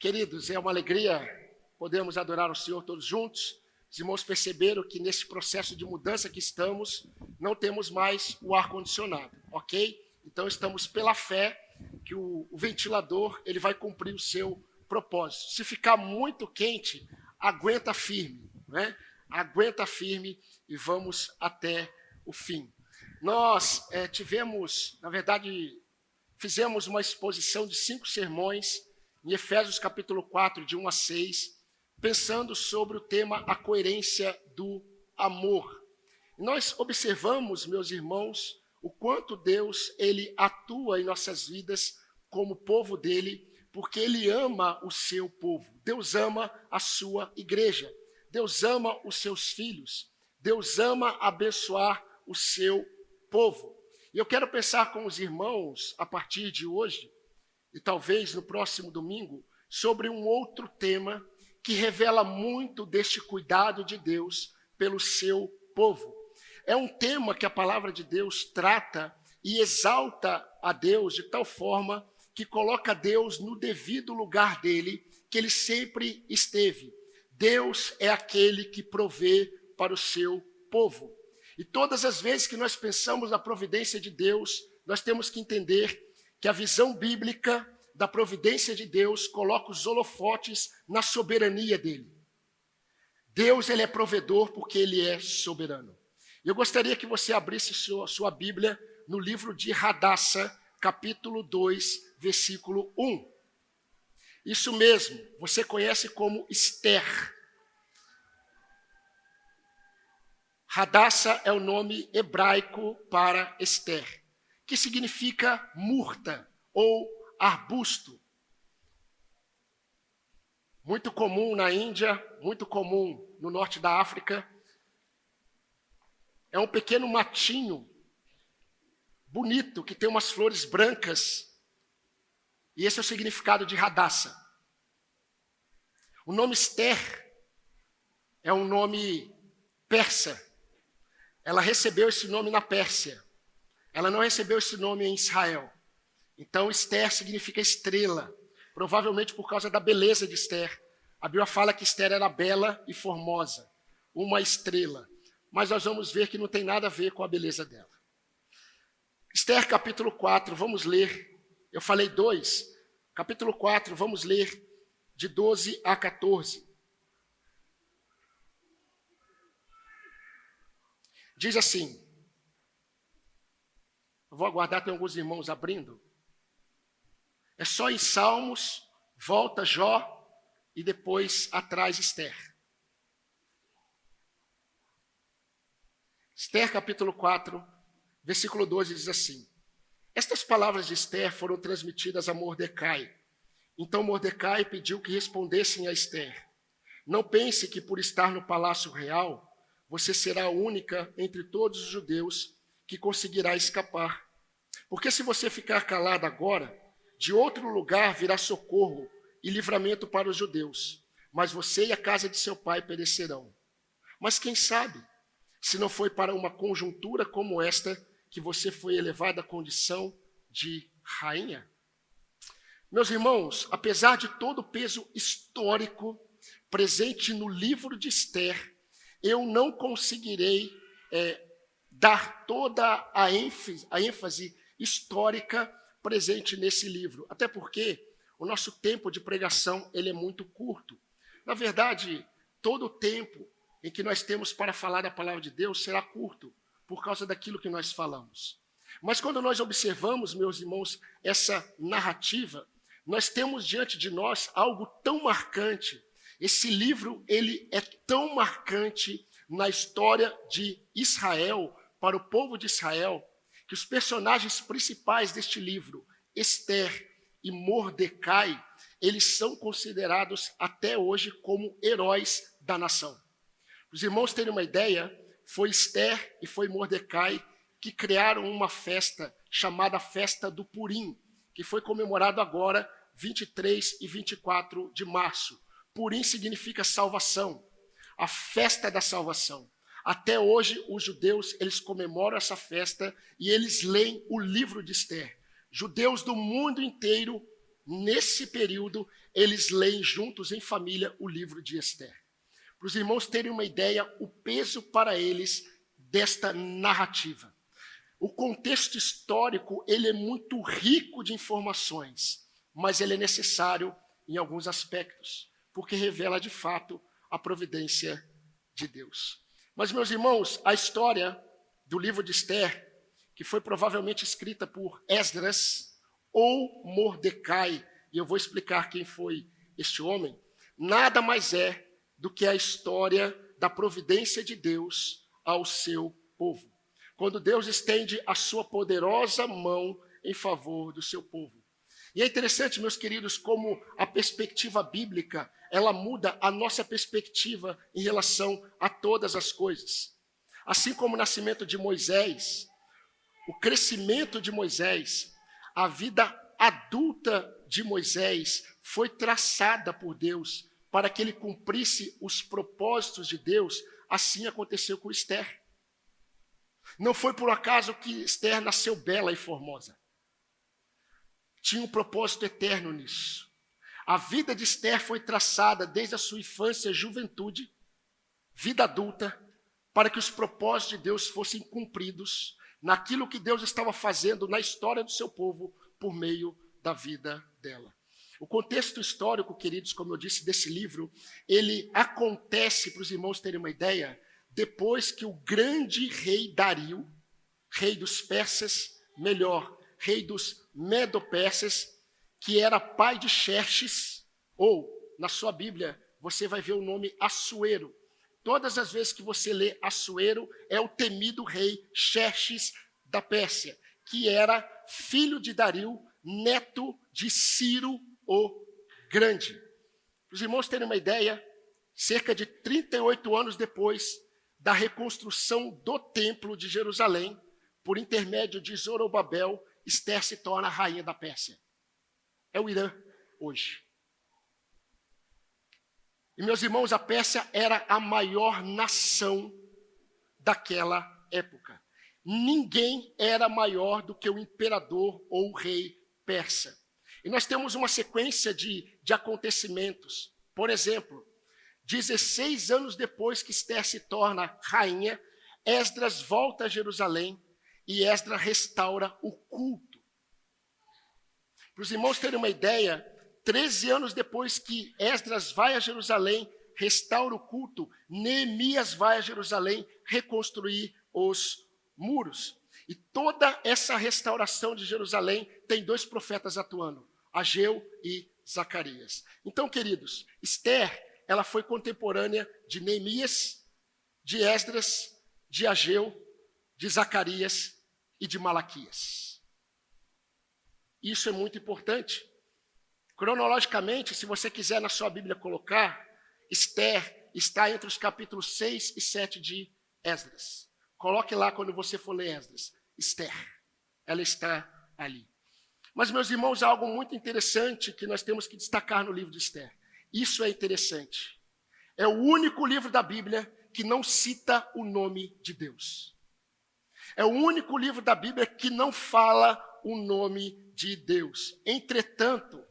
Queridos, é uma alegria podermos adorar o Senhor todos juntos. Os irmãos perceberam que nesse processo de mudança que estamos, não temos mais o ar-condicionado, ok? Então estamos pela fé que o ventilador ele vai cumprir o seu propósito. Se ficar muito quente, aguenta firme, né? Aguenta firme e vamos até o fim. Nós fizemos uma exposição de 5 sermões em Efésios capítulo 4, de 1 a 6, pensando sobre o tema a coerência do amor. E nós observamos, meus irmãos, o quanto Deus ele atua em nossas vidas como povo dele, porque ele ama o seu povo. Deus ama a sua igreja. Deus ama os seus filhos. Deus ama abençoar o seu povo. E eu quero pensar com os irmãos, a partir de hoje, e talvez no próximo domingo, sobre um outro tema que revela muito deste cuidado de Deus pelo seu povo. É um tema que a palavra de Deus trata e exalta a Deus de tal forma que coloca Deus no devido lugar dele, que ele sempre esteve. Deus é aquele que provê para o seu povo. E todas as vezes que nós pensamos na providência de Deus, nós temos que entender que a visão bíblica da providência de Deus coloca os holofotes na soberania dele. Deus ele é provedor porque ele é soberano. Eu gostaria que você abrisse sua Bíblia no livro de Hadassah, capítulo 2, versículo 1. Isso mesmo, você conhece como Esther. Hadassah é o nome hebraico para Esther, que significa murta ou arbusto. Muito comum na Índia, muito comum no norte da África. É um pequeno matinho bonito que tem umas flores brancas. E esse é o significado de Hadassah. O nome Esther é um nome persa. Ela recebeu esse nome na Pérsia. Ela não recebeu esse nome em Israel. Então, Esther significa estrela, provavelmente por causa da beleza de Esther. A Bíblia fala que Esther era bela e formosa, uma estrela. Mas nós vamos ver que não tem nada a ver com a beleza dela. Esther, capítulo 4, vamos ler. Eu falei 2. Capítulo 4, vamos ler de 12 a 14. Diz assim, eu vou aguardar, tem alguns irmãos abrindo. É só em Salmos, volta Jó e depois atrás Esther. Esther capítulo 4, versículo 12 diz assim: Estas palavras de Esther foram transmitidas a Mordecai. Então Mordecai pediu que respondessem a Esther: Não pense que por estar no palácio real, você será a única entre todos os judeus que conseguirá escapar. Porque se você ficar calada agora, de outro lugar virá socorro e livramento para os judeus, mas você e a casa de seu pai perecerão. Mas quem sabe, se não foi para uma conjuntura como esta que você foi elevada à condição de rainha? Meus irmãos, apesar de todo o peso histórico presente no livro de Esther, eu não conseguirei dar toda a ênfase histórica presente nesse livro. Até porque o nosso tempo de pregação ele é muito curto. Na verdade, todo o tempo em que nós temos para falar da palavra de Deus será curto, por causa daquilo que nós falamos. Mas quando nós observamos, meus irmãos, essa narrativa, nós temos diante de nós algo tão marcante. Esse livro ele é tão marcante na história de Israel, para o povo de Israel, que os personagens principais deste livro, Esther e Mordecai, eles são considerados até hoje como heróis da nação. Os irmãos terem uma ideia, foi Esther e foi Mordecai que criaram uma festa chamada Festa do Purim, que foi comemorado agora 23 e 24 de março. Purim significa salvação, a festa da salvação. Até hoje, os judeus, eles comemoram essa festa e eles leem o livro de Esther. Judeus do mundo inteiro nesse período, eles leem juntos em família o livro de Esther. Para os irmãos terem uma ideia, o peso para eles desta narrativa. O contexto histórico, ele é muito rico de informações, mas ele é necessário em alguns aspectos, porque revela de fato a providência de Deus. Mas, meus irmãos, a história do livro de Esther, que foi provavelmente escrita por Esdras ou Mordecai, e eu vou explicar quem foi este homem, nada mais é do que a história da providência de Deus ao seu povo. Quando Deus estende a sua poderosa mão em favor do seu povo. E é interessante, meus queridos, como a perspectiva bíblica, ela muda a nossa perspectiva em relação a todas as coisas. Assim como o nascimento de Moisés, o crescimento de Moisés, a vida adulta de Moisés foi traçada por Deus para que ele cumprisse os propósitos de Deus, assim aconteceu com Esther. Não foi por acaso que Esther nasceu bela e formosa. Tinha um propósito eterno nisso. A vida de Esther foi traçada desde a sua infância e juventude, vida adulta, para que os propósitos de Deus fossem cumpridos naquilo que Deus estava fazendo na história do seu povo por meio da vida dela. O contexto histórico, queridos, como eu disse, desse livro, ele acontece, para os irmãos terem uma ideia, depois que o grande rei Dario, rei dos persas, rei dos medo-persas, que era pai de Xerxes, ou, na sua Bíblia, você vai ver o nome Assuero. Todas as vezes que você lê Assuero, é o temido rei Xerxes da Pérsia, que era filho de Dario, neto de Ciro o Grande. Para os irmãos terem uma ideia, cerca de 38 anos depois da reconstrução do Templo de Jerusalém, por intermédio de Zorobabel, Esther se torna a rainha da Pérsia. É o Irã hoje. E, meus irmãos, a Pérsia era a maior nação daquela época. Ninguém era maior do que o imperador ou o rei persa. E nós temos uma sequência de acontecimentos. Por exemplo, 16 anos depois que Esther se torna rainha, Esdras volta a Jerusalém e Esdras restaura o culto. Para os irmãos terem uma ideia, 13 anos depois que Esdras vai a Jerusalém, restaura o culto, Neemias vai a Jerusalém reconstruir os muros. E toda essa restauração de Jerusalém tem 2 profetas atuando, Ageu e Zacarias. Então, queridos, Esther, ela foi contemporânea de Neemias, de Esdras, de Ageu, de Zacarias e de Malaquias. Isso é muito importante. Cronologicamente, se você quiser na sua Bíblia colocar, Esther está entre os capítulos 6 e 7 de Esdras. Coloque lá quando você for ler Esdras. Esther, ela está ali. Mas, meus irmãos, há algo muito interessante que nós temos que destacar no livro de Esther. Isso é interessante. É o único livro da Bíblia que não cita o nome de Deus. É o único livro da Bíblia que não fala o nome de Deus. Entretanto,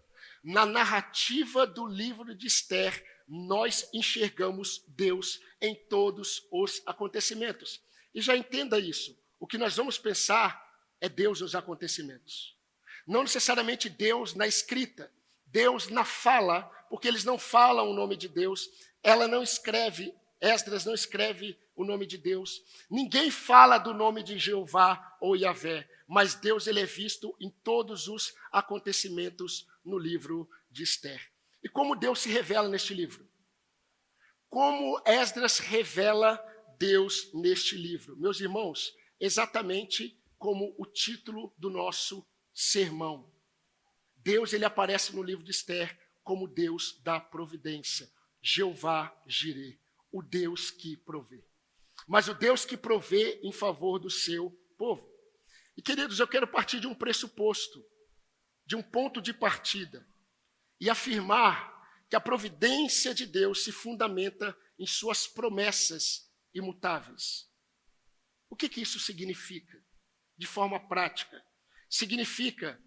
na narrativa do livro de Esther, nós enxergamos Deus em todos os acontecimentos. E já entenda isso. O que nós vamos pensar é Deus nos acontecimentos. Não necessariamente Deus na escrita, Deus na fala, porque eles não falam o nome de Deus, ela não escreve, Esdras não escreve o nome de Deus, ninguém fala do nome de Jeová ou Yahvé, mas Deus ele é visto em todos os acontecimentos no livro de Esther. E como Deus se revela neste livro? Como Esdras revela Deus neste livro? Meus irmãos, exatamente como o título do nosso sermão. Deus ele aparece no livro de Esther como Deus da providência, Jeová Jireh, o Deus que provê. Mas o Deus que provê em favor do seu povo. E, queridos, eu quero partir de um pressuposto, de um ponto de partida, e afirmar que a providência de Deus se fundamenta em suas promessas imutáveis. O que isso significa? De forma prática, significa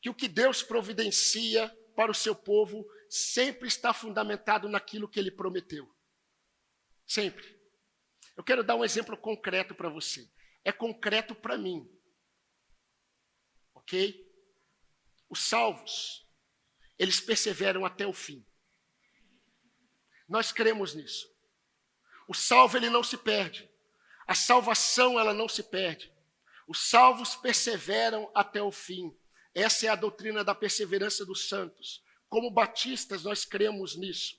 que o que Deus providencia para o seu povo sempre está fundamentado naquilo que ele prometeu. Sempre. Eu quero dar um exemplo concreto para você. É concreto para mim. Ok? Os salvos, eles perseveram até o fim. Nós cremos nisso. O salvo, ele não se perde. A salvação, ela não se perde. Os salvos perseveram até o fim. Essa é a doutrina da perseverança dos santos. Como batistas, nós cremos nisso.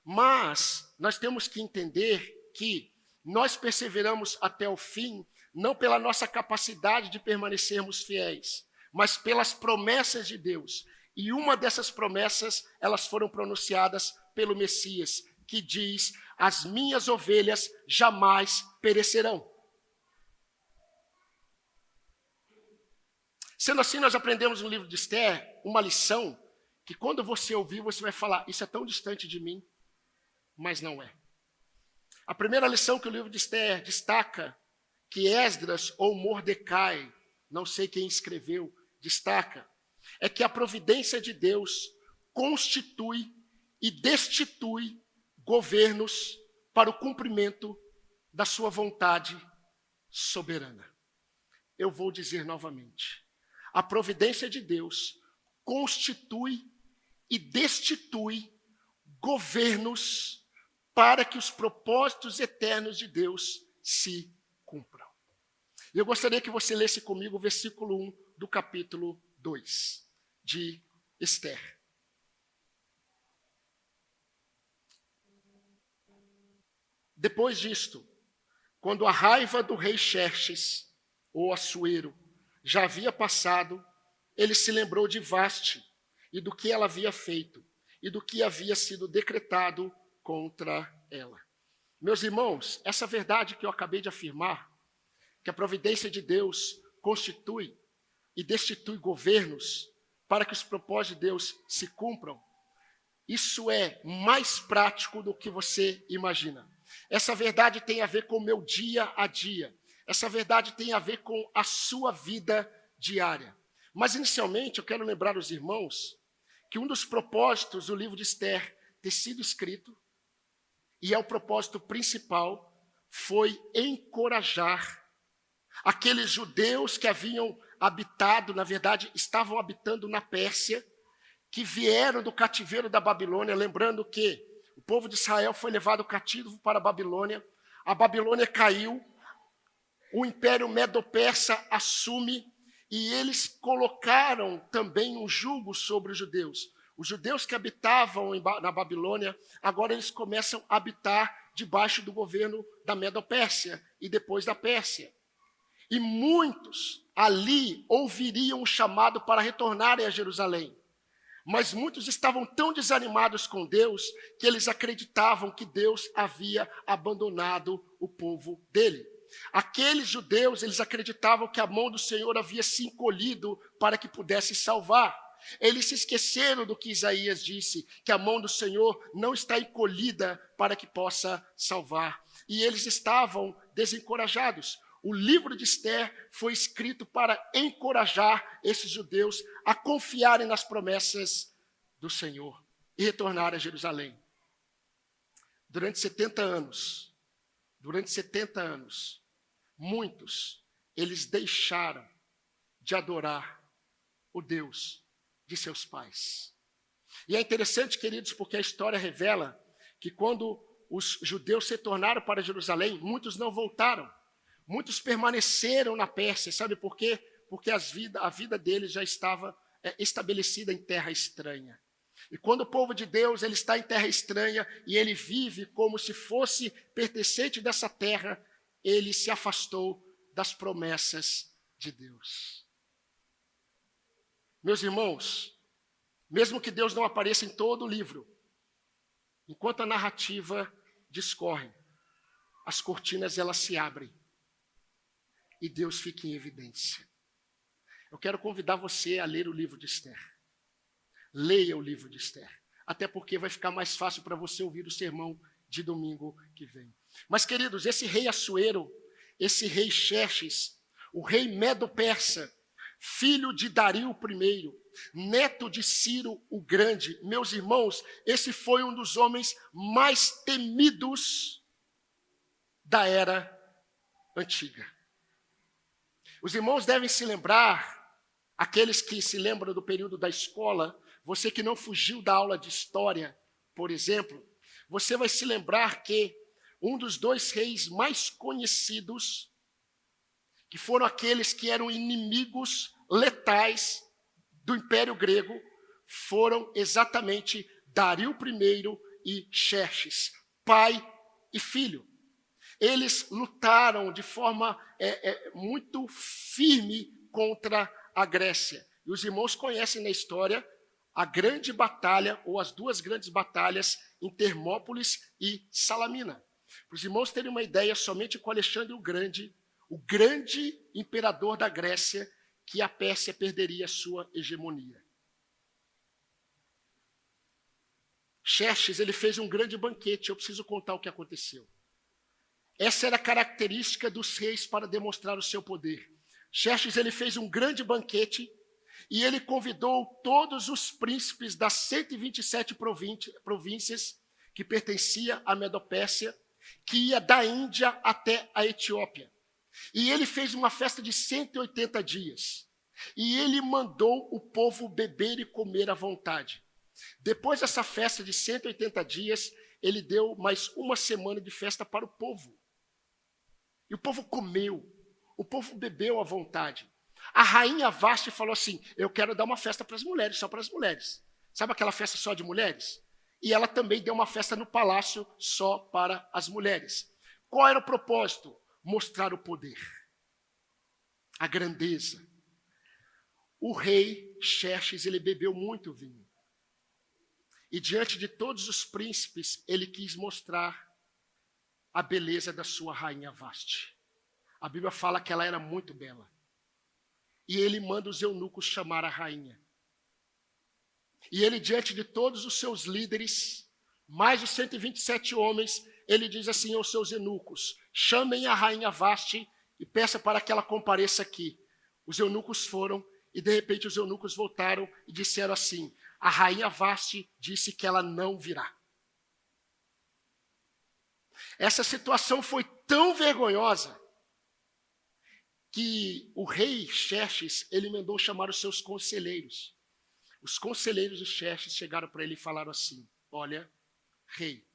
Mas nós temos que entender que nós perseveramos até o fim, não pela nossa capacidade de permanecermos fiéis, mas pelas promessas de Deus. E uma dessas promessas, elas foram pronunciadas pelo Messias, que diz: as minhas ovelhas jamais perecerão. Sendo assim, nós aprendemos no livro de Esther uma lição que quando você ouvir, você vai falar: isso é tão distante de mim, mas não é. A primeira lição que o livro de Esther destaca, que Esdras ou Mordecai, não sei quem escreveu, destaca, é que a providência de Deus constitui e destitui governos para o cumprimento da sua vontade soberana. Eu vou dizer novamente. A providência de Deus constitui e destitui governos para que os propósitos eternos de Deus se cumpram. Eu gostaria que você lesse comigo o versículo 1 do capítulo 2 de Esther. Depois disto, quando a raiva do rei Xerxes, ou Assuero, já havia passado, ele se lembrou de Vaste e do que ela havia feito e do que havia sido decretado contra ela. Meus irmãos, essa verdade que eu acabei de afirmar, que a providência de Deus constitui e destitui governos para que os propósitos de Deus se cumpram, isso é mais prático do que você imagina. Essa verdade tem a ver com o meu dia a dia. Essa verdade tem a ver com a sua vida diária. Mas, inicialmente, eu quero lembrar os irmãos que um dos propósitos do livro de Esther ter sido escrito, e é o propósito principal, foi encorajar aqueles judeus que haviam habitado, na verdade, estavam habitando na Pérsia, que vieram do cativeiro da Babilônia, lembrando que o povo de Israel foi levado cativo para a Babilônia caiu, o Império Medo-Persa assume, e eles colocaram também um jugo sobre os judeus. Os judeus que habitavam na Babilônia, agora eles começam a habitar debaixo do governo da Medo-Pérsia e depois da Pérsia. E muitos ali ouviriam o chamado para retornarem a Jerusalém. Mas muitos estavam tão desanimados com Deus que eles acreditavam que Deus havia abandonado o povo dele. Aqueles judeus, eles acreditavam que a mão do Senhor havia se encolhido para que pudesse salvar. Eles se esqueceram do que Isaías disse, que a mão do Senhor não está encolhida para que possa salvar. E eles estavam desencorajados. O livro de Esther foi escrito para encorajar esses judeus a confiarem nas promessas do Senhor e retornar a Jerusalém. Durante 70 anos, muitos, eles deixaram de adorar o Deus de seus pais. E é interessante, queridos, porque a história revela que quando os judeus se tornaram para Jerusalém, muitos não voltaram. Muitos permaneceram na Pérsia, sabe por quê? Porque a vida deles já estava estabelecida em terra estranha. E quando o povo de Deus ele está em terra estranha e ele vive como se fosse pertencente dessa terra, ele se afastou das promessas de Deus. Meus irmãos, mesmo que Deus não apareça em todo o livro, enquanto a narrativa discorre, as cortinas elas se abrem. E Deus fica em evidência. Eu quero convidar você a ler o livro de Esther. Leia o livro de Esther. Até porque vai ficar mais fácil para você ouvir o sermão de domingo que vem. Mas, queridos, esse rei Assuero, esse rei Xerxes, o rei Medo-Persa, filho de Dario I, neto de Ciro o Grande. Meus irmãos, esse foi um dos homens mais temidos da era antiga. Os irmãos devem se lembrar, aqueles que se lembram do período da escola, você que não fugiu da aula de história, por exemplo, você vai se lembrar que um dos dois reis mais conhecidos, que foram aqueles que eram inimigos letais do Império Grego, foram exatamente Dario I e Xerxes, pai e filho. Eles lutaram de forma muito firme contra a Grécia. E os irmãos conhecem na história a grande batalha, ou as duas grandes batalhas em Termópolis e Salamina. Para os irmãos terem uma ideia, somente com Alexandre o grande imperador da Grécia, que a Pérsia perderia sua hegemonia. Xerxes, ele fez um grande banquete, eu preciso contar o que aconteceu. Essa era a característica dos reis para demonstrar o seu poder. Xerxes, ele fez um grande banquete e ele convidou todos os príncipes das 127 províncias que pertencia à Medopérsia, que ia da Índia até a Etiópia. E ele fez uma festa de 180 dias. E ele mandou o povo beber e comer à vontade. Depois dessa festa de 180 dias, ele deu mais uma semana de festa para o povo. E o povo comeu, o povo bebeu à vontade. A rainha Vasti falou assim, eu quero dar uma festa para as mulheres, só para as mulheres. Sabe aquela festa só de mulheres? E ela também deu uma festa no palácio só para as mulheres. Qual era o propósito? Mostrar o poder, a grandeza. O rei Xerxes, ele bebeu muito vinho. E diante de todos os príncipes, ele quis mostrar a beleza da sua rainha Vasti. A Bíblia fala que ela era muito bela. E ele manda os eunucos chamar a rainha. E ele, diante de todos os seus líderes, mais de 127 homens, ele diz assim aos seus eunucos, chamem a rainha Vasti e peça para que ela compareça aqui. Os eunucos foram e de repente os eunucos voltaram e disseram assim, a rainha Vasti disse que ela não virá. Essa situação foi tão vergonhosa que o rei Xerxes, ele mandou chamar os seus conselheiros. Os conselheiros de Xerxes chegaram para ele e falaram assim, olha, rei,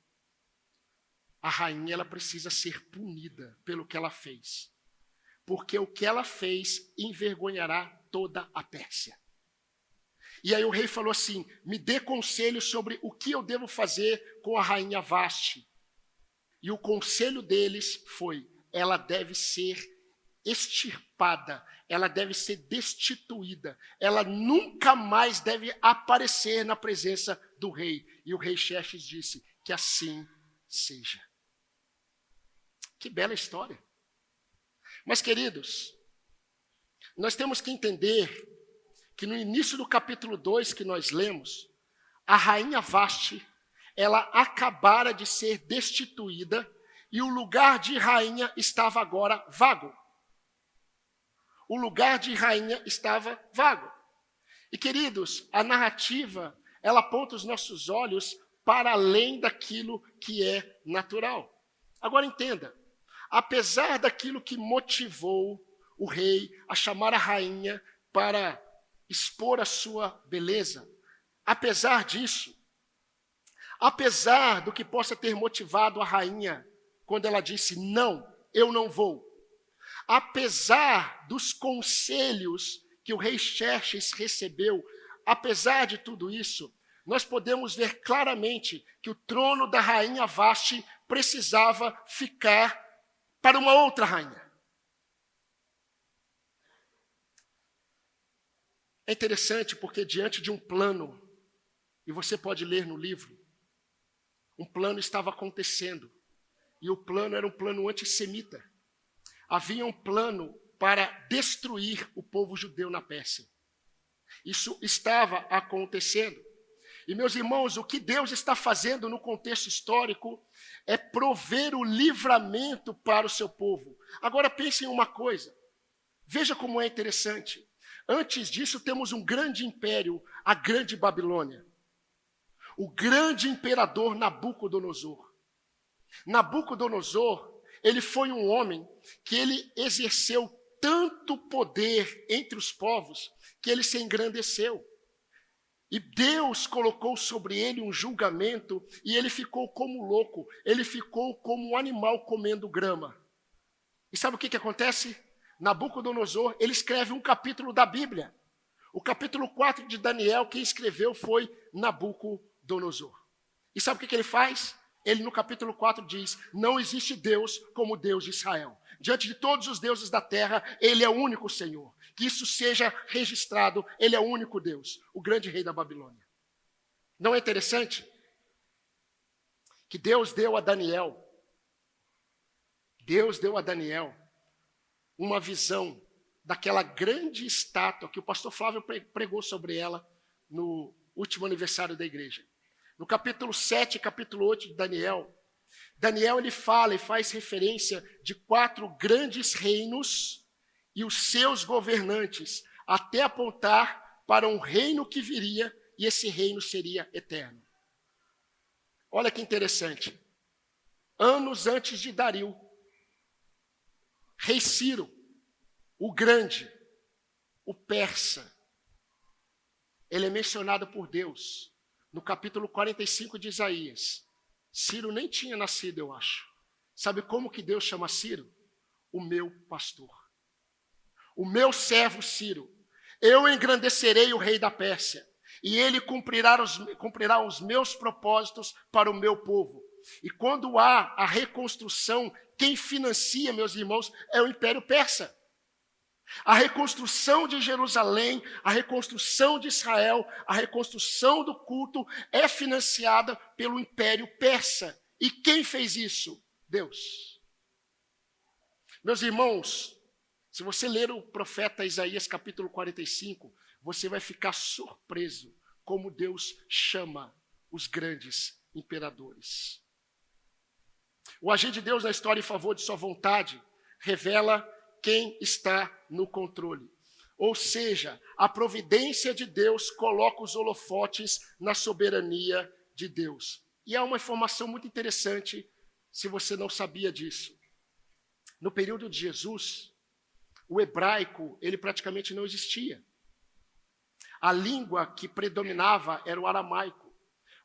a rainha ela precisa ser punida pelo que ela fez. Porque o que ela fez envergonhará toda a Pérsia. E aí o rei falou assim, me dê conselho sobre o que eu devo fazer com a rainha Vasti. E o conselho deles foi, ela deve ser extirpada, ela deve ser destituída, ela nunca mais deve aparecer na presença do rei. E o rei Xerxes disse, que assim seja. Que bela história. Mas, queridos, nós temos que entender que no início do capítulo 2 que nós lemos, a rainha Vasti, ela acabara de ser destituída e o lugar de rainha estava agora vago. O lugar de rainha estava vago. E, queridos, a narrativa, ela aponta os nossos olhos para além daquilo que é natural. Agora entenda, apesar daquilo que motivou o rei a chamar a rainha para expor a sua beleza, apesar disso, apesar do que possa ter motivado a rainha quando ela disse, não, eu não vou, apesar dos conselhos que o rei Xerxes recebeu, apesar de tudo isso, nós podemos ver claramente que o trono da rainha Vasti precisava ficar para uma outra rainha. É interessante porque diante de um plano, e você pode ler no livro, um plano estava acontecendo, e o plano era um plano antissemita. Havia um plano para destruir o povo judeu na Pérsia. Isso estava acontecendo. E, meus irmãos, o que Deus está fazendo no contexto histórico é prover o livramento para o seu povo. Agora pense em uma coisa. Veja como é interessante. Antes disso, temos um grande império, a Grande Babilônia. O grande imperador Nabucodonosor. Nabucodonosor, ele foi um homem que ele exerceu tanto poder entre os povos que ele se engrandeceu. E Deus colocou sobre ele um julgamento e ele ficou como louco, ele ficou como um animal comendo grama. E sabe o que acontece? Nabucodonosor, ele escreve um capítulo da Bíblia. O capítulo 4 de Daniel, quem escreveu foi Nabucodonosor. E sabe o que ele faz? Ele no capítulo 4 diz, não existe Deus como o Deus de Israel. Diante de todos os deuses da terra, ele é o único Senhor. Que isso seja registrado, ele é o único Deus, o grande rei da Babilônia. Não é interessante? Que Deus deu a Daniel uma visão daquela grande estátua que o pastor Flávio pregou sobre ela no último aniversário da igreja. No capítulo 7 e capítulo 8 de Daniel, ele fala e faz referência de 4 grandes reinos e os seus governantes, até apontar para um reino que viria, e esse reino seria eterno. Olha que interessante. Anos antes de Dario, rei Ciro, o grande, o persa, ele é mencionado por Deus no capítulo 45 de Isaías. Ciro nem tinha nascido, eu acho. Sabe como que Deus chama Ciro? O meu pastor. O meu servo Ciro. Eu engrandecerei o rei da Pérsia, e ele cumprirá os meus propósitos para o meu povo. E quando há a reconstrução, quem financia, meus irmãos, é o Império Persa. A reconstrução de Jerusalém, a reconstrução de Israel, a reconstrução do culto é financiada pelo Império Persa. E quem fez isso? Deus. Meus irmãos, se você ler o profeta Isaías capítulo 45, você vai ficar surpreso como Deus chama os grandes imperadores. O agir de Deus na história em favor de sua vontade revela quem está no controle. Ou seja, a providência de Deus coloca os holofotes na soberania de Deus. E há uma informação muito interessante, se você não sabia disso. No período de Jesus, o hebraico, ele praticamente não existia. A língua que predominava era o aramaico.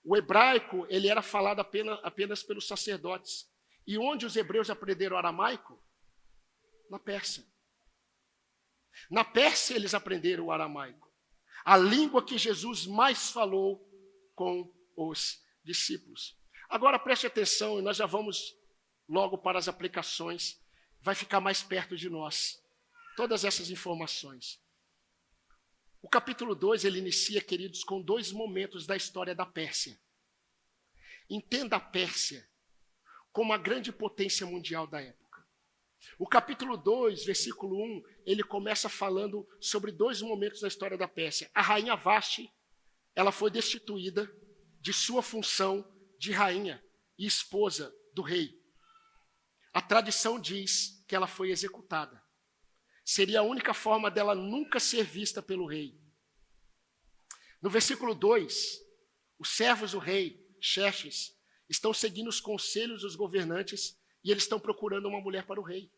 O hebraico, ele era falado apenas pelos sacerdotes. E onde os hebreus aprenderam o aramaico? Na Pérsia. Na Pérsia eles aprenderam o aramaico. A língua que Jesus mais falou com os discípulos. Agora preste atenção e nós já vamos logo para as aplicações. Vai ficar mais perto de nós. Todas essas informações. O capítulo 2, ele inicia, queridos, com 2 momentos da história da Pérsia. Entenda a Pérsia como a grande potência mundial da época. O capítulo 2, versículo 1, ele começa falando sobre 2 momentos da história da Pérsia. A rainha Vasti, ela foi destituída de sua função de rainha e esposa do rei. A tradição diz que ela foi executada. Seria a única forma dela nunca ser vista pelo rei. No versículo 2, os servos do rei, Xerxes, estão seguindo os conselhos dos governantes e eles estão procurando uma mulher para o rei.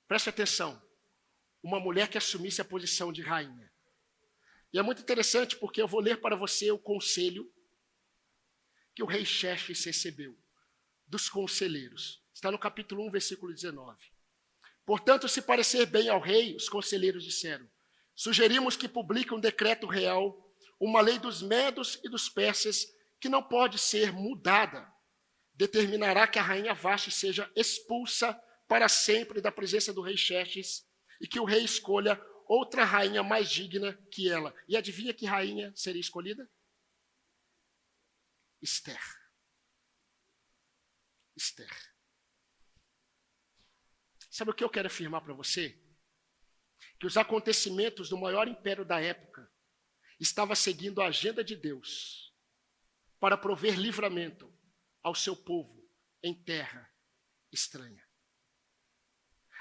Preste atenção, uma mulher que assumisse a posição de rainha. E é muito interessante porque eu vou ler para você o conselho que o rei Xerxes recebeu dos conselheiros. Está no capítulo 1, versículo 19. Portanto, se parecer bem ao rei, os conselheiros disseram, sugerimos que publique um decreto real, uma lei dos medos e dos persas que não pode ser mudada. Determinará que a rainha Vasti seja expulsa para sempre da presença do rei Xerxes e que o rei escolha outra rainha mais digna que ela. E adivinha que rainha seria escolhida? Esther. Esther. Sabe o que eu quero afirmar para você? Que os acontecimentos do maior império da época estavam seguindo a agenda de Deus para prover livramento ao seu povo em terra estranha.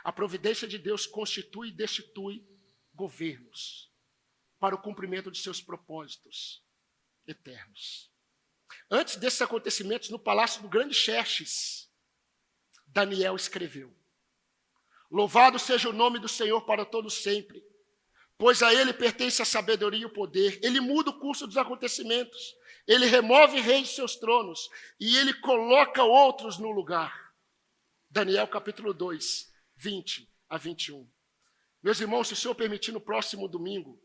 A providência de Deus constitui e destitui governos para o cumprimento de seus propósitos eternos. Antes desses acontecimentos, no palácio do grande Xerxes, Daniel escreveu: Louvado seja o nome do Senhor para todo sempre, pois a ele pertence a sabedoria e o poder. Ele muda o curso dos acontecimentos, ele remove reis de seus tronos e ele coloca outros no lugar. Daniel capítulo 2, 20 a 21. Meus irmãos, se o Senhor permitir, no próximo domingo,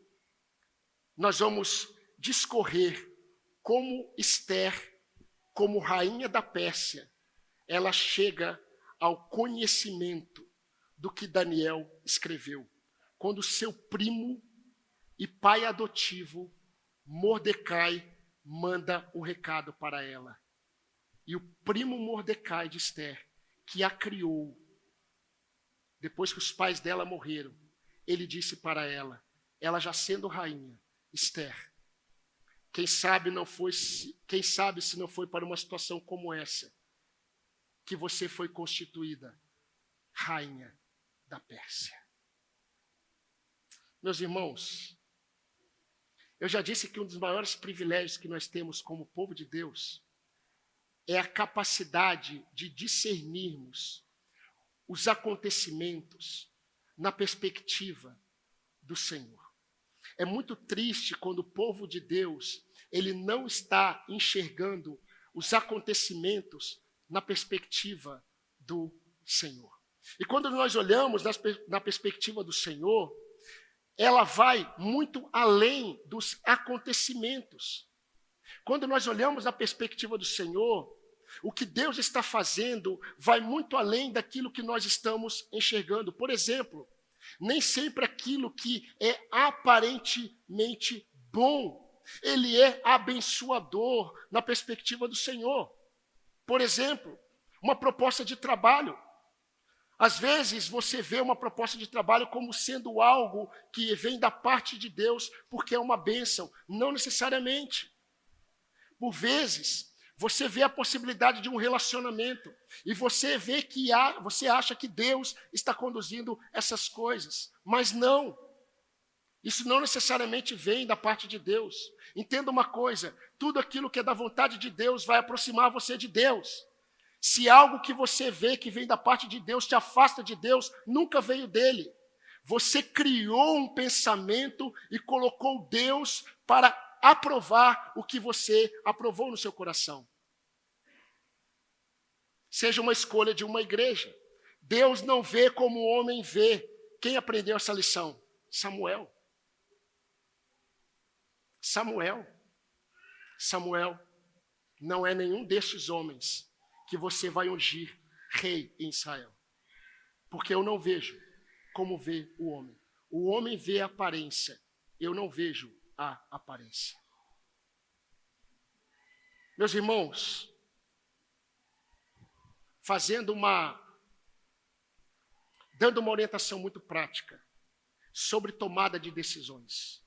nós vamos discorrer como Esther, como rainha da Pérsia, ela chega ao conhecimento do que Daniel escreveu, quando seu primo e pai adotivo, Mordecai, manda o recado para ela. E o primo Mordecai de Esther, que a criou, depois que os pais dela morreram, ele disse para ela, ela já sendo rainha: Esther, quem sabe se não foi para uma situação como essa que você foi constituída rainha da Pérsia. Meus irmãos, eu já disse que um dos maiores privilégios que nós temos como povo de Deus é a capacidade de discernirmos os acontecimentos na perspectiva do Senhor. É muito triste quando o povo de Deus, ele não está enxergando os acontecimentos na perspectiva do Senhor. E quando nós olhamos na perspectiva do Senhor, ela vai muito além dos acontecimentos. Quando nós olhamos na perspectiva do Senhor, o que Deus está fazendo vai muito além daquilo que nós estamos enxergando. Por exemplo, nem sempre aquilo que é aparentemente bom, ele é abençoador na perspectiva do Senhor. Por exemplo, uma proposta de trabalho. Às vezes você vê uma proposta de trabalho como sendo algo que vem da parte de Deus porque é uma bênção. Não necessariamente. Por vezes, você vê a possibilidade de um relacionamento e você vê que você acha que Deus está conduzindo essas coisas. Mas não. Isso não necessariamente vem da parte de Deus. Entenda uma coisa, tudo aquilo que é da vontade de Deus vai aproximar você de Deus. Se algo que você vê que vem da parte de Deus te afasta de Deus, nunca veio dele. Você criou um pensamento e colocou Deus para aprovar o que você aprovou no seu coração. Seja uma escolha de uma igreja. Deus não vê como o homem vê. Quem aprendeu essa lição? Samuel. Samuel não é nenhum destes homens que você vai ungir rei em Israel. Porque eu não vejo como vê o homem. O homem vê a aparência, eu não vejo a aparência. Meus irmãos, dando uma orientação muito prática sobre tomada de decisões.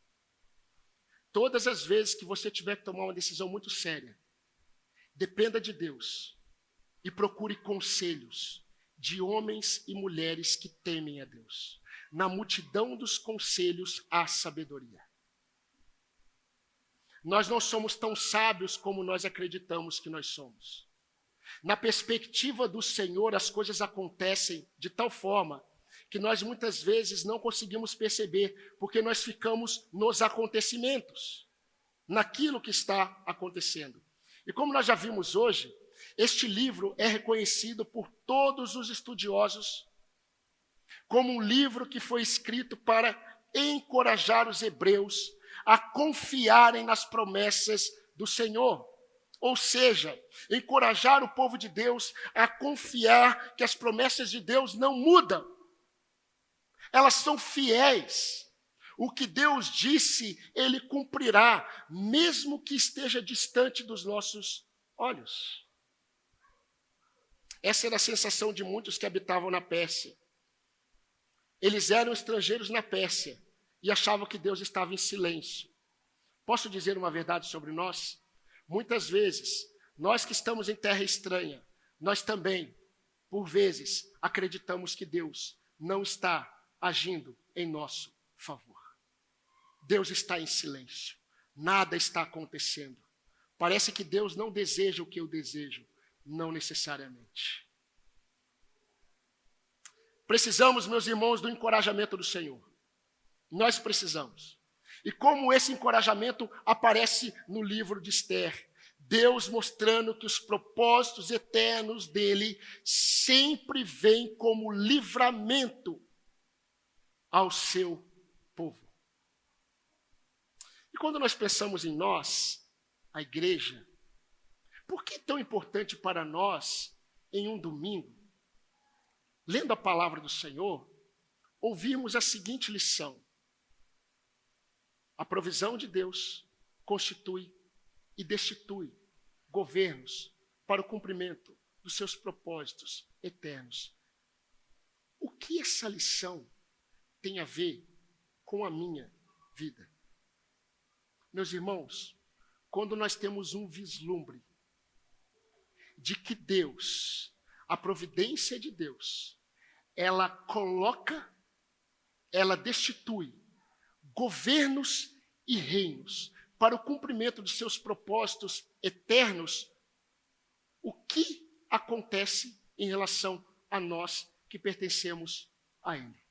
Todas as vezes que você tiver que tomar uma decisão muito séria, dependa de Deus e procure conselhos de homens e mulheres que temem a Deus. Na multidão dos conselhos há sabedoria. Nós não somos tão sábios como nós acreditamos que nós somos. Na perspectiva do Senhor, as coisas acontecem de tal forma que nós muitas vezes não conseguimos perceber, porque nós ficamos nos acontecimentos, naquilo que está acontecendo. E como nós já vimos hoje, este livro é reconhecido por todos os estudiosos como um livro que foi escrito para encorajar os hebreus a confiarem nas promessas do Senhor. Ou seja, encorajar o povo de Deus a confiar que as promessas de Deus não mudam. Elas são fiéis. O que Deus disse, Ele cumprirá, mesmo que esteja distante dos nossos olhos. Essa era a sensação de muitos que habitavam na Pérsia. Eles eram estrangeiros na Pérsia e achavam que Deus estava em silêncio. Posso dizer uma verdade sobre nós? Muitas vezes, nós que estamos em terra estranha, nós também, por vezes, acreditamos que Deus não está agindo em nosso favor. Deus está em silêncio. Nada está acontecendo. Parece que Deus não deseja o que eu desejo. Não necessariamente. Precisamos, meus irmãos, do encorajamento do Senhor. Nós precisamos. E como esse encorajamento aparece no livro de Esther, Deus mostrando que os propósitos eternos dele sempre vêm como livramento ao seu povo. E quando nós pensamos em nós, a igreja, por que é tão importante para nós, em um domingo, lendo a palavra do Senhor, ouvirmos a seguinte lição: a provisão de Deus constitui e destitui governos para o cumprimento dos seus propósitos eternos. O que essa lição tem a ver com a minha vida? Meus irmãos, quando nós temos um vislumbre de que Deus, a providência de Deus, ela coloca, ela destitui governos e reinos para o cumprimento dos seus propósitos eternos, o que acontece em relação a nós que pertencemos a Ele?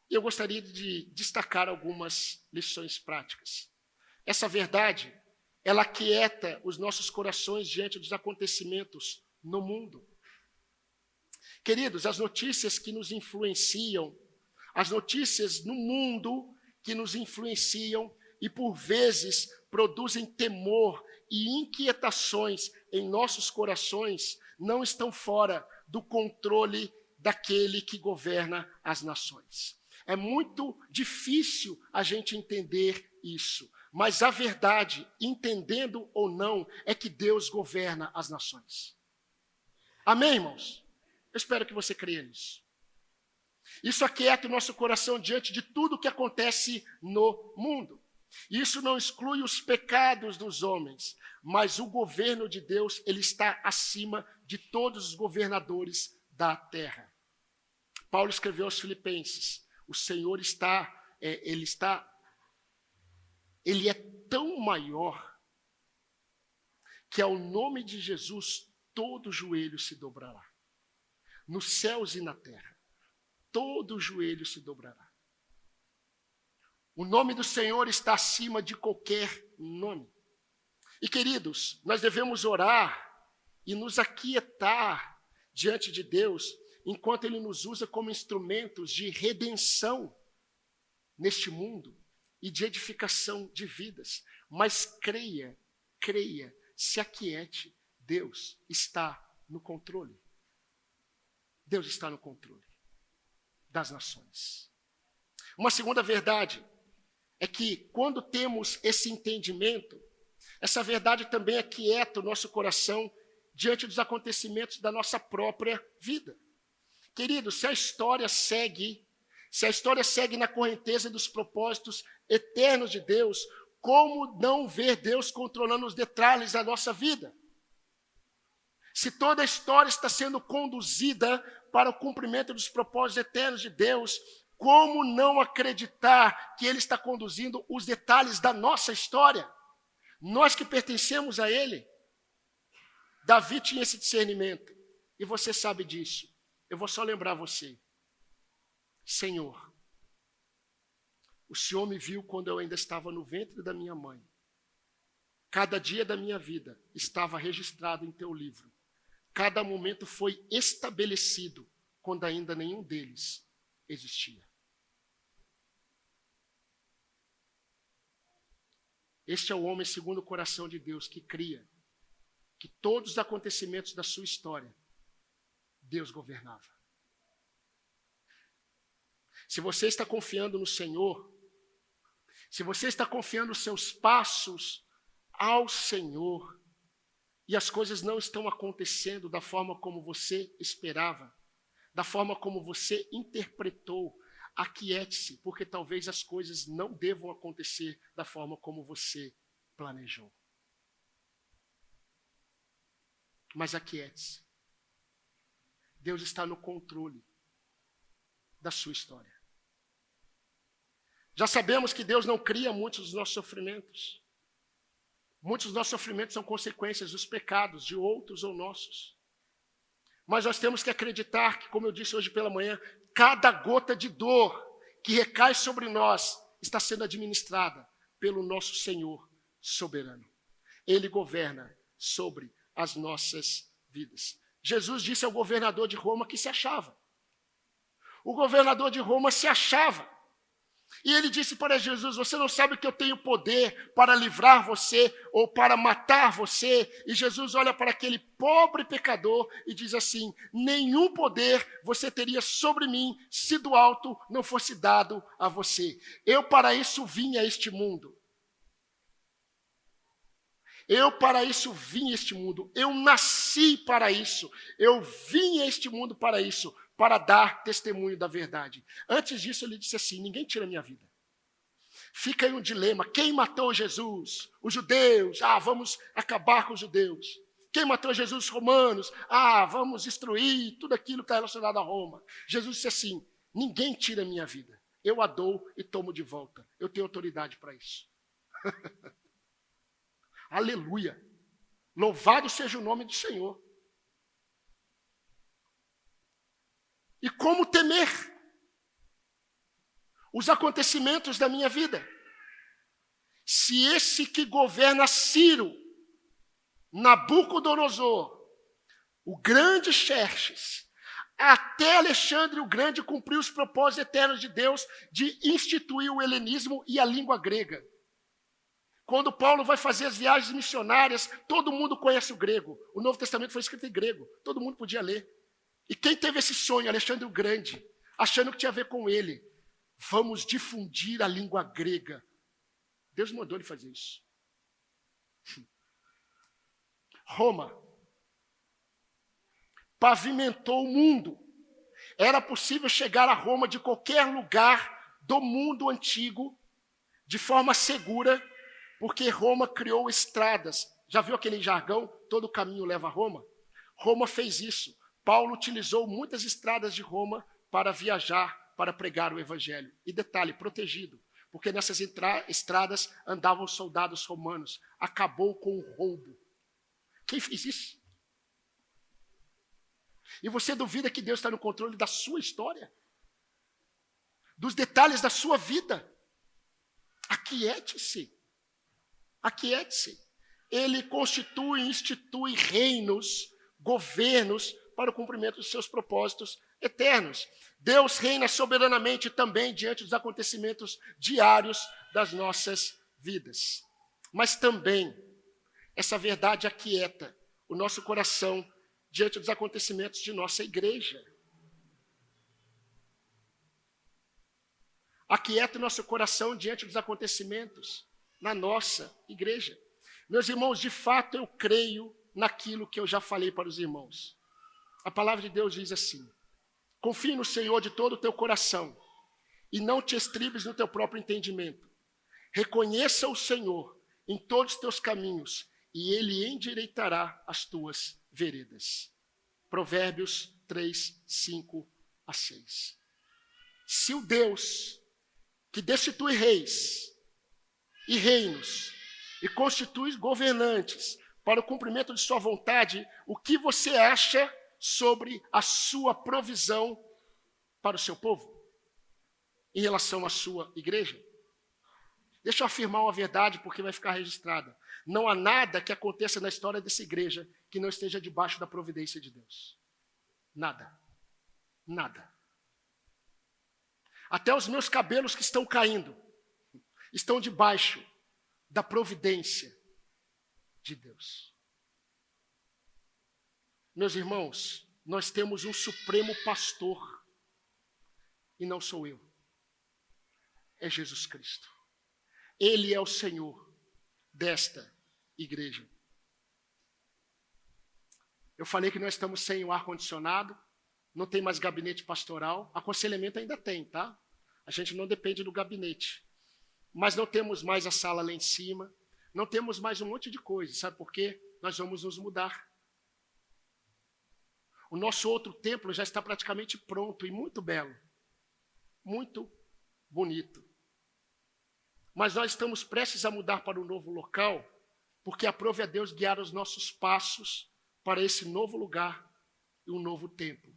Eu gostaria de destacar algumas lições práticas. Essa verdade, ela aquieta os nossos corações diante dos acontecimentos no mundo. Queridos, as notícias que nos influenciam, as notícias no mundo que nos influenciam e por vezes produzem temor e inquietações em nossos corações, não estão fora do controle daquele que governa as nações. É muito difícil a gente entender isso, mas a verdade, entendendo ou não, é que Deus governa as nações. Amém, irmãos? Eu espero que você creia nisso. Isso aquieta o nosso coração diante de tudo que acontece no mundo. Isso não exclui os pecados dos homens, mas o governo de Deus, ele está acima de todos os governadores da terra. Paulo escreveu aos Filipenses: o Senhor ele é tão maior que ao nome de Jesus todo joelho se dobrará. Nos céus e na terra, todo joelho se dobrará. O nome do Senhor está acima de qualquer nome. E, queridos, nós devemos orar e nos aquietar diante de Deus, enquanto Ele nos usa como instrumentos de redenção neste mundo e de edificação de vidas. Mas creia, se aquiete, Deus está no controle. Deus está no controle das nações. Uma segunda verdade é que quando temos esse entendimento, essa verdade também aquieta o nosso coração diante dos acontecimentos da nossa própria vida. Queridos, se a história segue na correnteza dos propósitos eternos de Deus, como não ver Deus controlando os detalhes da nossa vida? Se toda a história está sendo conduzida para o cumprimento dos propósitos eternos de Deus, como não acreditar que Ele está conduzindo os detalhes da nossa história? Nós que pertencemos a Ele. Davi tinha esse discernimento, e você sabe disso. Eu vou só lembrar você. Senhor, o Senhor me viu quando eu ainda estava no ventre da minha mãe. Cada dia da minha vida estava registrado em teu livro. Cada momento foi estabelecido quando ainda nenhum deles existia. Este é o homem segundo o coração de Deus, que cria que todos os acontecimentos da sua história, Deus governava. Se você está confiando no Senhor, se você está confiando os seus passos ao Senhor, e as coisas não estão acontecendo da forma como você esperava, da forma como você interpretou, aquiete-se, porque talvez as coisas não devam acontecer da forma como você planejou. Mas aquiete-se. Deus está no controle da sua história. Já sabemos que Deus não cria muitos dos nossos sofrimentos. Muitos dos nossos sofrimentos são consequências dos pecados de outros ou nossos. Mas nós temos que acreditar que, como eu disse hoje pela manhã, cada gota de dor que recai sobre nós está sendo administrada pelo nosso Senhor soberano. Ele governa sobre as nossas vidas. Jesus disse ao governador de Roma que se achava. O governador de Roma se achava. E ele disse para Jesus: você não sabe que eu tenho poder para livrar você ou para matar você? E Jesus olha para aquele pobre pecador e diz assim: nenhum poder você teria sobre mim se do alto não fosse dado a você. Eu para isso vim a este mundo. Eu para isso vim a este mundo. Eu nasci para isso. Eu vim a este mundo para isso, para dar testemunho da verdade. Antes disso, ele disse assim: ninguém tira a minha vida. Fica aí um dilema: quem matou Jesus? Os judeus. Vamos acabar com os judeus. Quem matou Jesus? Os romanos. Vamos destruir tudo aquilo que está relacionado a Roma. Jesus disse assim: ninguém tira a minha vida. Eu a dou e tomo de volta. Eu tenho autoridade para isso. Aleluia. Louvado seja o nome do Senhor. E como temer os acontecimentos da minha vida? Se esse que governa Ciro, Nabucodonosor, o grande Xerxes, até Alexandre o Grande cumpriu os propósitos eternos de Deus de instituir o helenismo e a língua grega. Quando Paulo vai fazer as viagens missionárias, todo mundo conhece o grego. O Novo Testamento foi escrito em grego, todo mundo podia ler. E quem teve esse sonho? Alexandre o Grande, achando que tinha a ver com ele. Vamos difundir a língua grega. Deus mandou ele fazer isso. Roma pavimentou o mundo. Era possível chegar a Roma de qualquer lugar do mundo antigo de forma segura, porque Roma criou estradas. Já viu aquele jargão? Todo caminho leva a Roma? Roma fez isso. Paulo utilizou muitas estradas de Roma para viajar, para pregar o evangelho. E detalhe, protegido, porque nessas estradas andavam soldados romanos. Acabou com o roubo. Quem fez isso? E você duvida que Deus está no controle da sua história? Dos detalhes da sua vida? Aquiete-se. Aquiete-se. Ele constitui e institui reinos, governos, para o cumprimento dos seus propósitos eternos. Deus reina soberanamente também diante dos acontecimentos diários das nossas vidas. Mas também, essa verdade aquieta o nosso coração diante dos acontecimentos de nossa igreja. Aquieta o nosso coração diante dos acontecimentos na nossa igreja. Meus irmãos, de fato eu creio naquilo que eu já falei para os irmãos. A palavra de Deus diz assim: confie no Senhor de todo o teu coração e não te estribes no teu próprio entendimento. Reconheça o Senhor em todos os teus caminhos e Ele endireitará as tuas veredas. Provérbios 3, 5 a 6. Se o Deus que destitui reis e reinos e constitui governantes para o cumprimento de sua vontade, o que você acha sobre a sua provisão para o seu povo? Em relação à sua igreja? Deixa eu afirmar uma verdade, porque vai ficar registrada. Não há nada que aconteça na história dessa igreja que não esteja debaixo da providência de Deus. Nada. Nada. Até os meus cabelos que estão caindo estão debaixo da providência de Deus. Meus irmãos, nós temos um supremo pastor, e não sou eu, é Jesus Cristo. Ele é o Senhor desta igreja. Eu falei que nós estamos sem o ar-condicionado, não tem mais gabinete pastoral, aconselhamento ainda tem, tá? A gente não depende do gabinete. Mas não temos mais a sala lá em cima, não temos mais um monte de coisa. Sabe por quê? Nós vamos nos mudar. O nosso outro templo já está praticamente pronto e muito belo, muito bonito. Mas nós estamos prestes a mudar para um novo local, porque aprove a Deus guiar os nossos passos para esse novo lugar e um novo templo.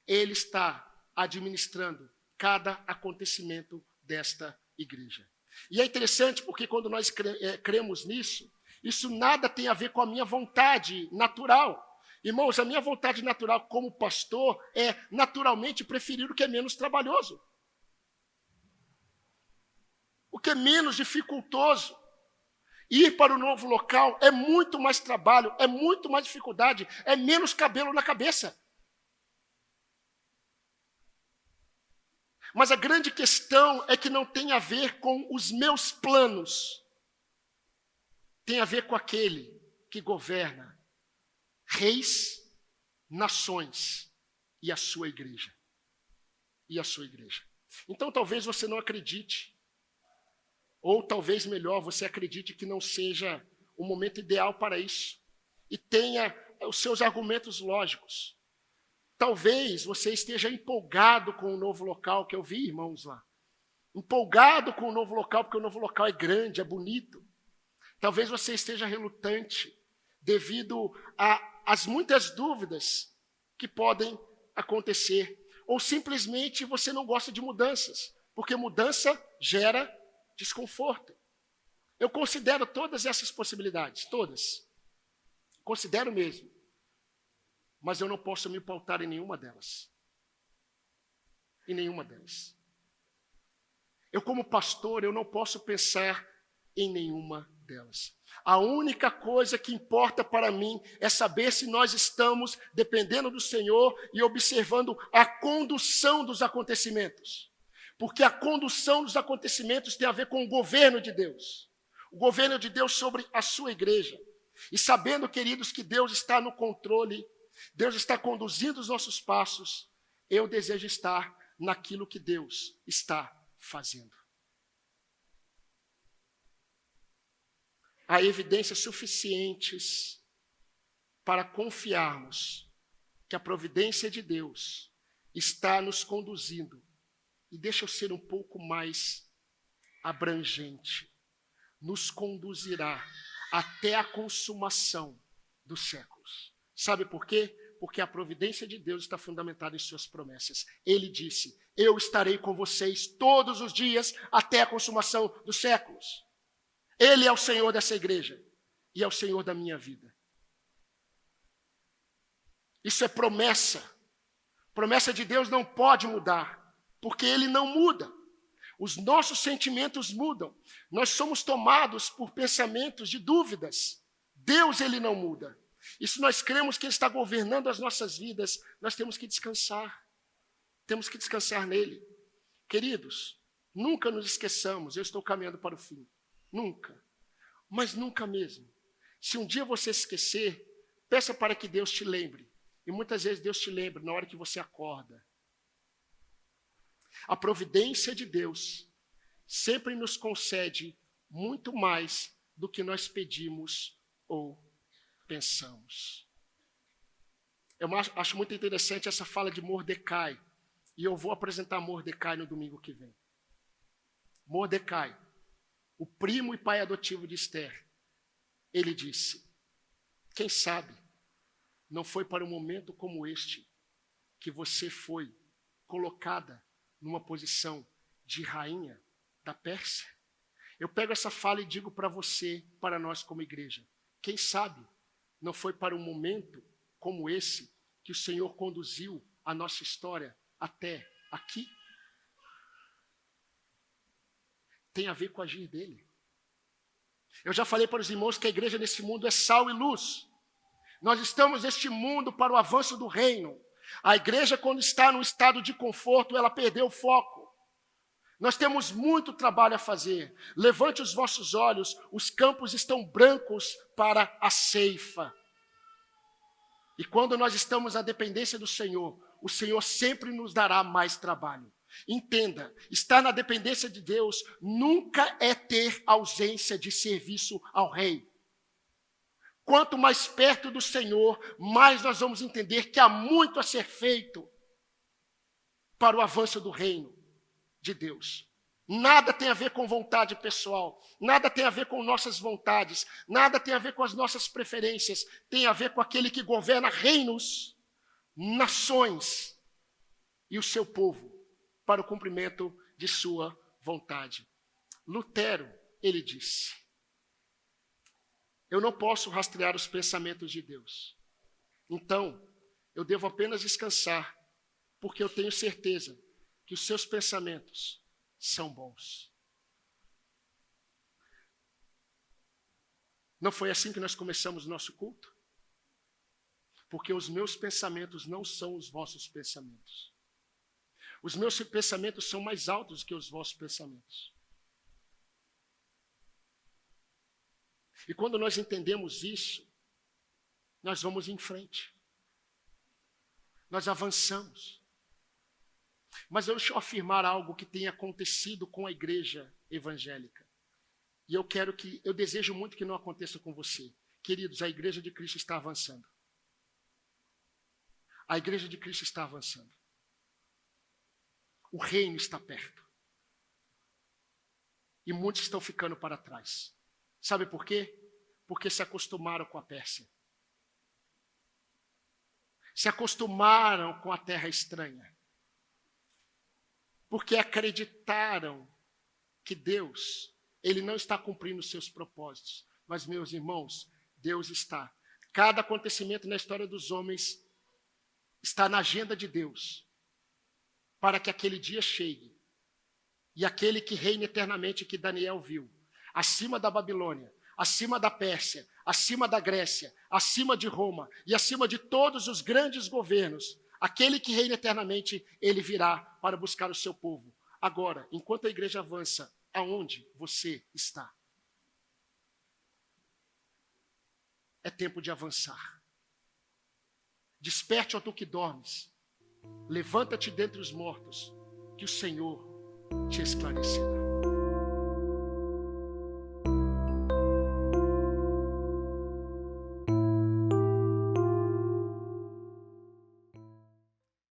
Ele está administrando cada acontecimento desta igreja. E é interessante porque quando nós cremos nisso, isso nada tem a ver com a minha vontade natural. Irmãos, a minha vontade natural como pastor é naturalmente preferir o que é menos trabalhoso, o que é menos dificultoso. Ir para o novo local é muito mais trabalho, é muito mais dificuldade, é menos cabelo na cabeça. Mas a grande questão é que não tem a ver com os meus planos. Tem a ver com aquele que governa reis, nações e a sua igreja. E a sua igreja. Então talvez você não acredite, ou talvez melhor, você acredite que não seja o momento ideal para isso. E tenha os seus argumentos lógicos. Talvez você esteja empolgado com o novo local, que eu vi irmãos lá. Empolgado com o novo local, porque o novo local é grande, é bonito. Talvez você esteja relutante devido às muitas dúvidas que podem acontecer. Ou simplesmente você não gosta de mudanças, porque mudança gera desconforto. Eu considero todas essas possibilidades, todas. Considero mesmo. Mas eu não posso me pautar em nenhuma delas. Em nenhuma delas. Eu, como pastor, eu não posso pensar em nenhuma delas. A única coisa que importa para mim é saber se nós estamos dependendo do Senhor e observando a condução dos acontecimentos. Porque a condução dos acontecimentos tem a ver com o governo de Deus. O governo de Deus sobre a sua igreja. E sabendo, queridos, que Deus está no controle, Deus está conduzindo os nossos passos, eu desejo estar naquilo que Deus está fazendo. Há evidências suficientes para confiarmos que a providência de Deus está nos conduzindo. E deixa eu ser um pouco mais abrangente. Nos conduzirá até a consumação dos séculos. Sabe por quê? Porque a providência de Deus está fundamentada em suas promessas. Ele disse, eu estarei com vocês todos os dias até a consumação dos séculos. Ele é o Senhor dessa igreja e é o Senhor da minha vida. Isso é promessa. Promessa de Deus não pode mudar, porque Ele não muda. Os nossos sentimentos mudam. Nós somos tomados por pensamentos de dúvidas. Deus, Ele não muda. E se nós cremos que Ele está governando as nossas vidas, nós temos que descansar. Temos que descansar nele. Queridos, nunca nos esqueçamos, eu estou caminhando para o fim. Nunca. Mas nunca mesmo. Se um dia você esquecer, peça para que Deus te lembre. E muitas vezes Deus te lembra na hora que você acorda. A providência de Deus sempre nos concede muito mais do que nós pedimos ou pensamos. Eu acho muito interessante essa fala de Mordecai. E eu vou apresentar Mordecai no domingo que vem. Mordecai, o primo e pai adotivo de Esther, ele disse, quem sabe não foi para um momento como este que você foi colocada numa posição de rainha da Pérsia? Eu pego essa fala e digo para você, para nós como igreja, quem sabe não foi para um momento como esse que o Senhor conduziu a nossa história até aqui? Tem a ver com o agir dele. Eu já falei para os irmãos que a igreja nesse mundo é sal e luz. Nós estamos neste mundo para o avanço do reino. A igreja, quando está num estado de conforto, ela perdeu o foco. Nós temos muito trabalho a fazer. Levante os vossos olhos, os campos estão brancos para a ceifa. E quando nós estamos na dependência do Senhor, o Senhor sempre nos dará mais trabalho. Entenda, estar na dependência de Deus nunca é ter ausência de serviço ao rei. Quanto mais perto do Senhor, mais nós vamos entender que há muito a ser feito para o avanço do reino de Deus. Nada tem a ver com vontade pessoal, nada tem a ver com nossas vontades, nada tem a ver com as nossas preferências, tem a ver com aquele que governa reinos, nações e o seu povo para o cumprimento de sua vontade. Lutero, ele disse: eu não posso rastrear os pensamentos de Deus. Então, eu devo apenas descansar, porque eu tenho certeza que os seus pensamentos são bons. Não foi assim que nós começamos o nosso culto? Porque os meus pensamentos não são os vossos pensamentos. Os meus pensamentos são mais altos que os vossos pensamentos. E quando nós entendemos isso, nós vamos em frente. Nós avançamos. Mas deixa eu afirmar algo que tem acontecido com a igreja evangélica. E eu desejo muito que não aconteça com você. Queridos, a igreja de Cristo está avançando. A igreja de Cristo está avançando. O reino está perto. E muitos estão ficando para trás. Sabe por quê? Porque se acostumaram com a Pérsia. Se acostumaram com a terra estranha. Porque acreditaram que Deus, Ele não está cumprindo os seus propósitos. Mas, meus irmãos, Deus está. Cada acontecimento na história dos homens está na agenda de Deus, para que aquele dia chegue. E aquele que reina eternamente, que Daniel viu, acima da Babilônia, acima da Pérsia, acima da Grécia, acima de Roma e acima de todos os grandes governos, aquele que reina eternamente, ele virá para buscar o seu povo. Agora, enquanto a igreja avança, aonde você está? É tempo de avançar. Desperte, ó tu que dormes. Levanta-te dentre os mortos, que o Senhor te esclarecerá.